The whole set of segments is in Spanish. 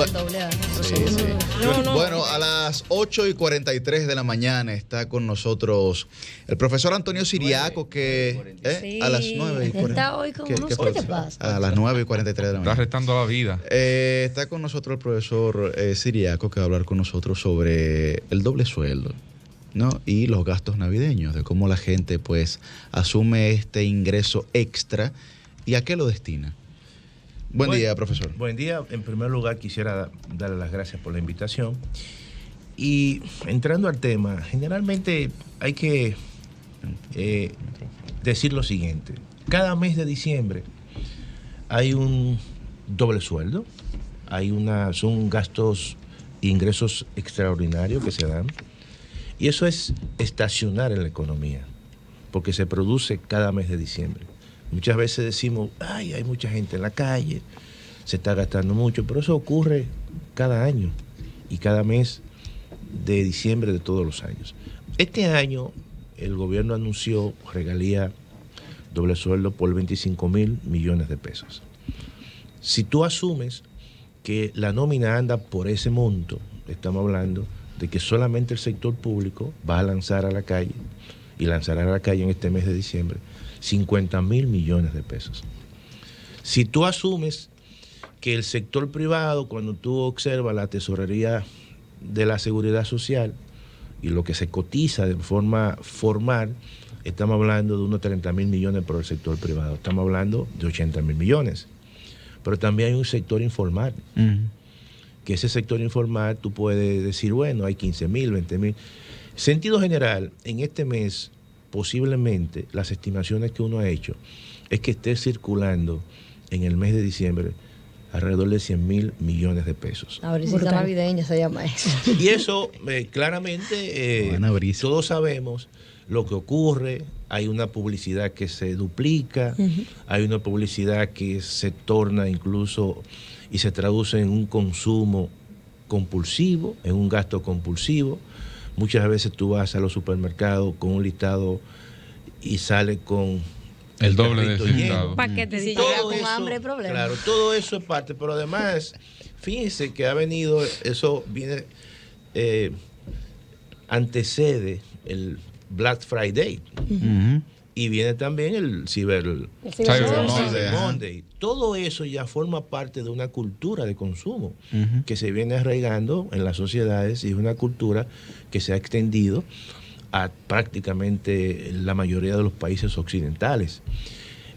El doble A. Sí, sí. Bueno, a las 8:43 de la mañana está con nosotros el profesor Antonio Siriaco, que a las 9:43. Está hoy con unos ¿qué te pasa? A las 9:43 de la mañana. Está restando la vida. Está con nosotros el profesor Siriaco, que va a hablar con nosotros sobre el doble sueldo, ¿no? Y los gastos navideños, de cómo la gente pues asume este ingreso extra y a qué lo destina. Buen día, profesor. Buen día. En primer lugar, quisiera darle las gracias por la invitación. Y entrando al tema, generalmente hay que decir lo siguiente. Cada mes de diciembre hay un doble sueldo, son gastos e ingresos extraordinarios que se dan. Y eso es estacionar en la economía, porque se produce cada mes de diciembre. Muchas veces decimos, ay, hay mucha gente en la calle, se está gastando mucho, pero eso ocurre cada año y cada mes de diciembre de todos los años. Este año el gobierno anunció regalía doble sueldo por 25.000 millones de pesos. Si tú asumes que la nómina anda por ese monto, estamos hablando de que solamente el sector público va a lanzar a la calle, y lanzará a la calle en este mes de diciembre, 50.000 millones de pesos. Si tú asumes que el sector privado, cuando tú observas la tesorería de la seguridad social y lo que se cotiza de forma formal, estamos hablando de unos 30.000 millones por el sector privado, estamos hablando de 80.000 millones. Pero también hay un sector informal, que ese sector informal tú puedes decir, bueno, hay 15.000, 20.000. Sentido general, en este mes, posiblemente las estimaciones que uno ha hecho es que esté circulando en el mes de diciembre alrededor de 100.000 millones de pesos. La brisita navideña se llama eso. Y eso claramente todos sabemos lo que ocurre. Hay una publicidad que se duplica, hay una publicidad que se torna incluso y se traduce en un consumo compulsivo, en un gasto compulsivo. Muchas veces tú vas a los supermercados con un listado y sale con el doble de ese listado. Paquete, si llega con hambre, problema. Claro, todo eso es parte, pero además, fíjense que ha venido, eso viene, antecede el Black Friday. Y viene también el Cyber Monday. Todo eso ya forma parte de una cultura de consumo que se viene arraigando en las sociedades y es una cultura que se ha extendido a prácticamente la mayoría de los países occidentales.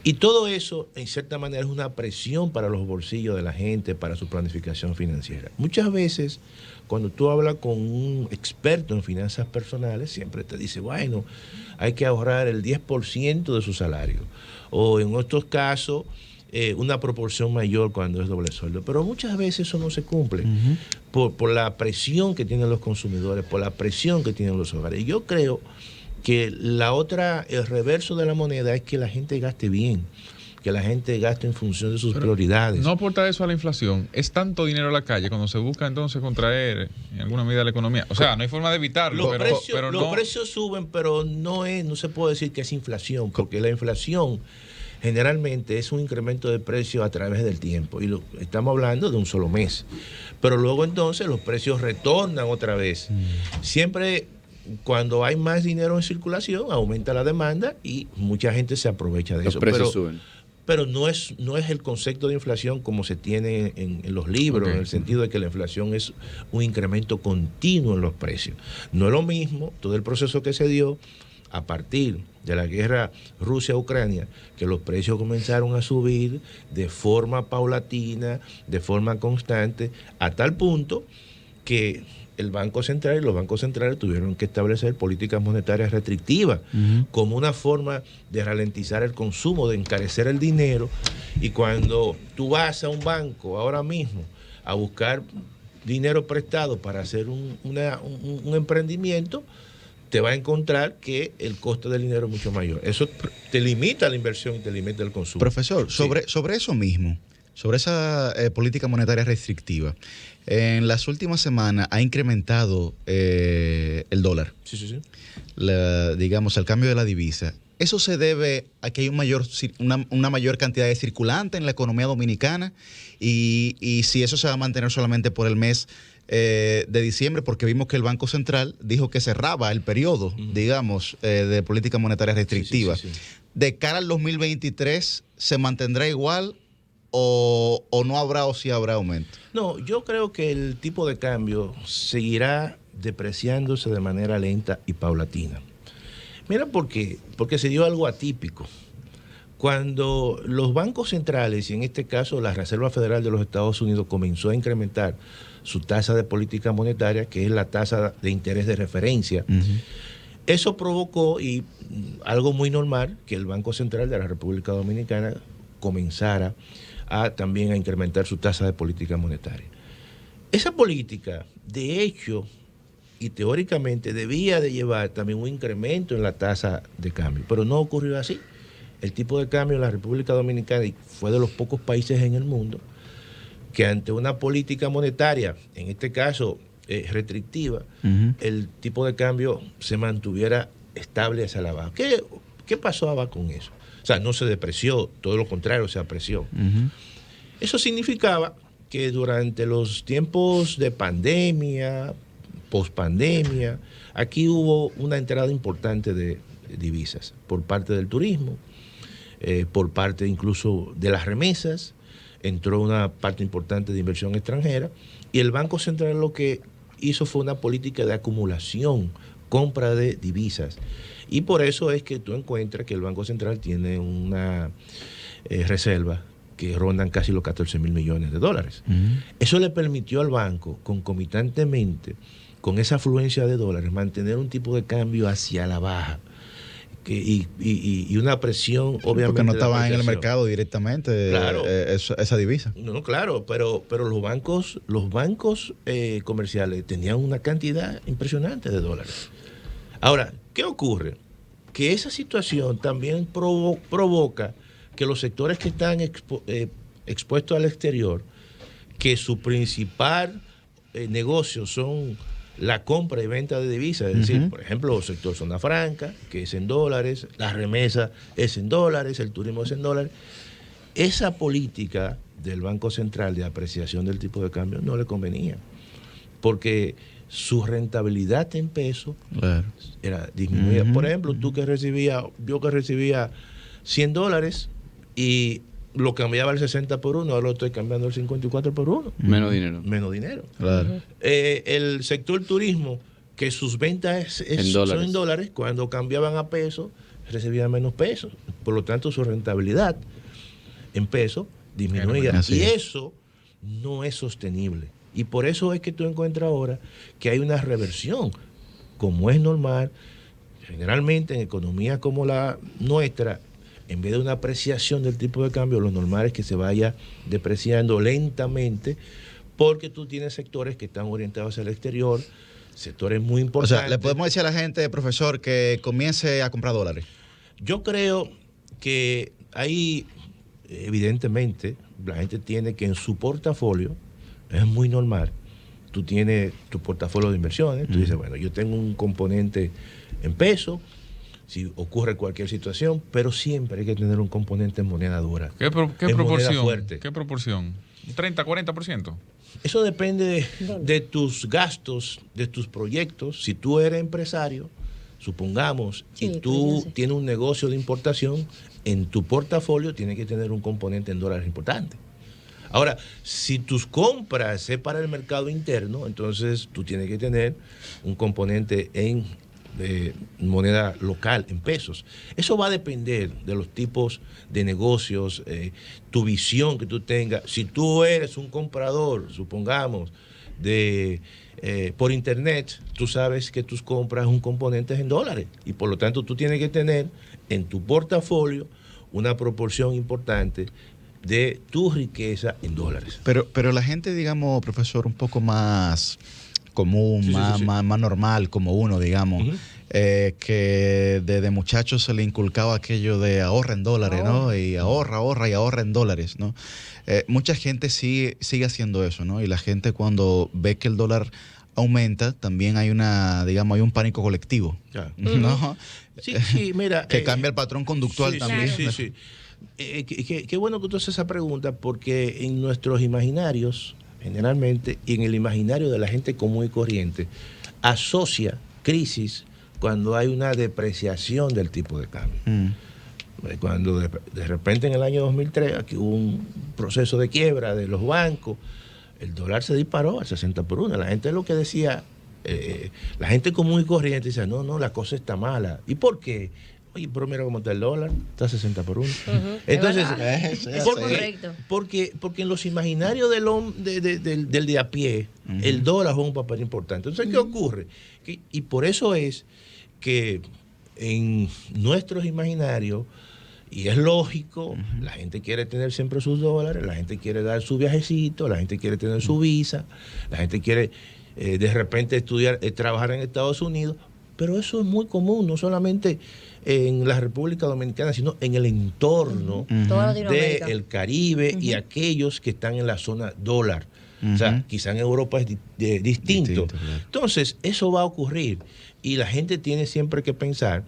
Y todo eso, en cierta manera, es una presión para los bolsillos de la gente, para su planificación financiera. Muchas veces, cuando tú hablas con un experto en finanzas personales, siempre te dice, bueno, hay que ahorrar el 10% de su salario. O en otros casos, una proporción mayor cuando es doble sueldo. Pero muchas veces eso no se cumple por la presión que tienen los consumidores, por la presión que tienen los hogares. Y yo creo que el reverso de la moneda es que la gente gaste bien, que la gente gaste en función de sus prioridades. ¿No aporta eso a la inflación? ¿Es tanto dinero a la calle cuando se busca entonces contraer en alguna medida la economía? O sea, no hay forma de evitarlo, los precios suben, pero no se puede decir que es inflación, porque la inflación generalmente es un incremento de precios a través del tiempo, y estamos hablando de un solo mes. Pero luego entonces los precios retornan otra vez. Siempre cuando hay más dinero en circulación, aumenta la demanda y mucha gente se aprovecha de eso. Los precios suben. Pero no es el concepto de inflación como se tiene en los libros, en el sentido de que la inflación es un incremento continuo en los precios. No es lo mismo todo el proceso que se dio a partir de la guerra Rusia-Ucrania, que los precios comenzaron a subir de forma paulatina, de forma constante, a tal punto que el Banco Central y los bancos centrales tuvieron que establecer políticas monetarias restrictivas como una forma de ralentizar el consumo, de encarecer el dinero. Y cuando tú vas a un banco ahora mismo a buscar dinero prestado para hacer un emprendimiento, te va a encontrar que el costo del dinero es mucho mayor. Eso te limita la inversión y te limita el consumo. Profesor, sobre eso mismo, sobre esa política monetaria restrictiva, en las últimas semanas ha incrementado el dólar. Sí. Digamos, el cambio de la divisa. ¿Eso se debe a que hay una mayor cantidad de circulante en la economía dominicana? Y si eso se va a mantener solamente por el mes de diciembre, porque vimos que el Banco Central dijo que cerraba el periodo, digamos, de política monetaria restrictiva. Sí. ¿De cara al 2023 se mantendrá igual o no habrá o sí habrá aumento? No, yo creo que el tipo de cambio seguirá depreciándose de manera lenta y paulatina. Mira por qué. Porque se dio algo atípico. Cuando los bancos centrales, y en este caso la Reserva Federal de los Estados Unidos, comenzó a incrementar su tasa de política monetaria, que es la tasa de interés de referencia, eso provocó, y algo muy normal, que el Banco Central de la República Dominicana comenzara también a incrementar su tasa de política monetaria. Esa política, de hecho, y teóricamente debía de llevar también un incremento en la tasa de cambio, pero no ocurrió así. El tipo de cambio en la República Dominicana fue de los pocos países en el mundo que ante una política monetaria, en este caso restrictiva, el tipo de cambio se mantuviera estable hacia la baja. ¿Qué pasaba con eso? O sea, no se depreció, todo lo contrario, se apreció. Eso significaba que durante los tiempos de pandemia, pospandemia, aquí hubo una entrada importante de divisas por parte del turismo, por parte incluso de las remesas, entró una parte importante de inversión extranjera, y el Banco Central lo que hizo fue una política de acumulación, compra de divisas. Y por eso es que tú encuentras que el Banco Central tiene una reserva que rondan casi los 14.000 millones de dólares. Eso le permitió al banco, concomitantemente con esa afluencia de dólares, mantener un tipo de cambio hacia la baja y una presión, obviamente. Porque no estaba en el mercado directamente, claro, esa divisa. No, claro, pero los bancos comerciales tenían una cantidad impresionante de dólares. Ahora, ¿qué ocurre? Que esa situación también provoca que los sectores que están expuestos al exterior, que su principal negocio son la compra y venta de divisas, es decir, por ejemplo, el sector zona franca, que es en dólares, la remesa es en dólares, el turismo es en dólares. Esa política del Banco Central de apreciación del tipo de cambio no le convenía, porque su rentabilidad en peso era disminuida. Por ejemplo, yo que recibía $100 y lo cambiaba el 60 por 1, ahora lo estoy cambiando el 54 por 1. Menos dinero. Menos dinero. Claro. El sector turismo, que sus ventas son en dólares, cuando cambiaban a pesos, recibía menos pesos. Por lo tanto, su rentabilidad en pesos disminuía. Y eso no es sostenible. Y por eso es que tú encuentras ahora que hay una reversión, como es normal. Generalmente en economías como la nuestra, en vez de una apreciación del tipo de cambio, lo normal es que se vaya depreciando lentamente, porque tú tienes sectores que están orientados hacia el exterior, sectores muy importantes. O sea, le podemos decir a la gente, profesor, que comience a comprar dólares. Yo creo que ahí, evidentemente, la gente tiene que en su portafolio, es muy normal, tú tienes tu portafolio de inversiones, tú dices, bueno, yo tengo un componente en peso, si ocurre cualquier situación, pero siempre hay que tener un componente en moneda dura. ¿Qué proporción? Moneda fuerte. ¿Qué proporción? ¿Un 30, 40%? Eso depende de tus gastos, de tus proyectos. Si tú eres empresario, supongamos, y tú tienes un negocio de importación, en tu portafolio tienes que tener un componente en dólares importante. Ahora, si tus compras es para el mercado interno, entonces tú tienes que tener un componente en moneda local, en pesos. Eso va a depender de los tipos de negocios, tu visión que tú tengas. Si tú eres un comprador, supongamos, por internet, tú sabes que tus compras un componente en dólares y por lo tanto tú tienes que tener en tu portafolio una proporción importante de tu riqueza en dólares. Pero la gente, digamos, profesor, un poco más común, más normal, como uno, digamos, que desde muchachos se le inculcaba aquello de ahorra en dólares, ¿no? Y ahorra en dólares, ¿no? Mucha gente sigue haciendo eso, ¿no? Y la gente cuando ve que el dólar aumenta, también hay digamos, hay un pánico colectivo. Claro. ¿No? Sí, mira. Que cambia el patrón conductual sí, también. Sí. Qué bueno que tú haces esa pregunta, porque en nuestros imaginarios, generalmente, y en el imaginario de la gente común y corriente, asocia crisis cuando hay una depreciación del tipo de cambio. Cuando de repente en el año 2003 aquí hubo un proceso de quiebra de los bancos, el dólar se disparó a 60 por 1. La gente lo que decía, la gente común y corriente decía, no, la cosa está mala. ¿Y por qué? Oye, pero mira cómo está el dólar, está a 60 por 1. Entonces, porque en los imaginarios del de a pie, el dólar juega un papel importante. Entonces, ¿qué ocurre? Y por eso es que en nuestros imaginarios, y es lógico, la gente quiere tener siempre sus dólares, la gente quiere dar su viajecito, la gente quiere tener su visa, la gente quiere de repente estudiar, trabajar en Estados Unidos, pero eso es muy común, no solamente en la República Dominicana, sino en el entorno del Caribe y aquellos que están en la zona dólar. O sea, quizá en Europa es distinto. Claro. Entonces, eso va a ocurrir y la gente tiene siempre que pensar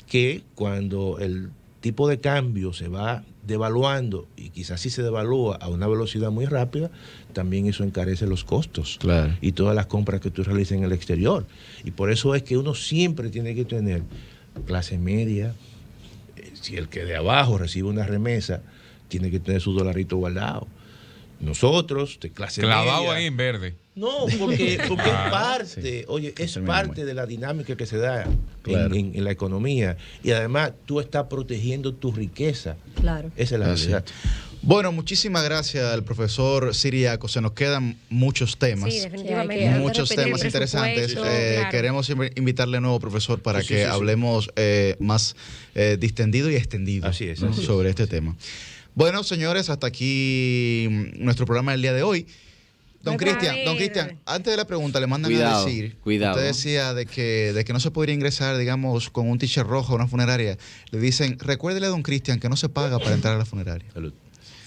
que cuando el tipo de cambio se va devaluando y quizás si se devalúa a una velocidad muy rápida, también eso encarece los costos y todas las compras que tú realizas en el exterior. Y por eso es que uno siempre tiene que tener clase media, si el que de abajo recibe una remesa, tiene que tener su dolarito guardado. Nosotros, de clase clavado media... ahí en verde. No, porque es parte, es parte de la dinámica que se da en la economía. Y además tú estás protegiendo tu riqueza. Claro. Esa es la realidad. Bueno, muchísimas gracias al profesor Siriaco. Se nos quedan muchos temas. Sí, definitivamente. Muchos temas interesantes. Claro. Queremos siempre invitarle de nuevo, profesor, para que hablemos más distendido y extendido. Así es. sobre este tema. Bueno, señores, hasta aquí nuestro programa del día de hoy. Don Cristian, antes de la pregunta le mandan a decir, usted decía de que no se podría ingresar, digamos, con un t-shirt rojo a una funeraria. Le dicen, recuérdele a don Cristian que no se paga para entrar a la funeraria. Salud.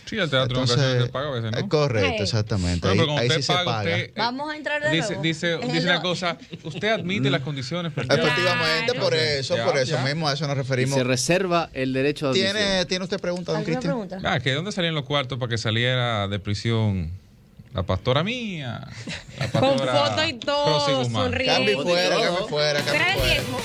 Sí, el teatro Entonces, se paga a veces, ¿no? Correcto, exactamente. Bueno, ahí usted sí se paga. Vamos a entrar de nuevo. Dice una cosa, usted admite las condiciones. Efectivamente, Claro. por eso mismo, a eso nos referimos. Se reserva el derecho de admisión. ¿Tiene usted pregunta, don ¿Alguna Cristian? pregunta? ¿Que dónde salían los cuartos para que saliera de prisión la pastora mía? La Con pastora foto y todo, Rosy Guzmán? sonriendo. Cambie fuera. Pero el diezmo.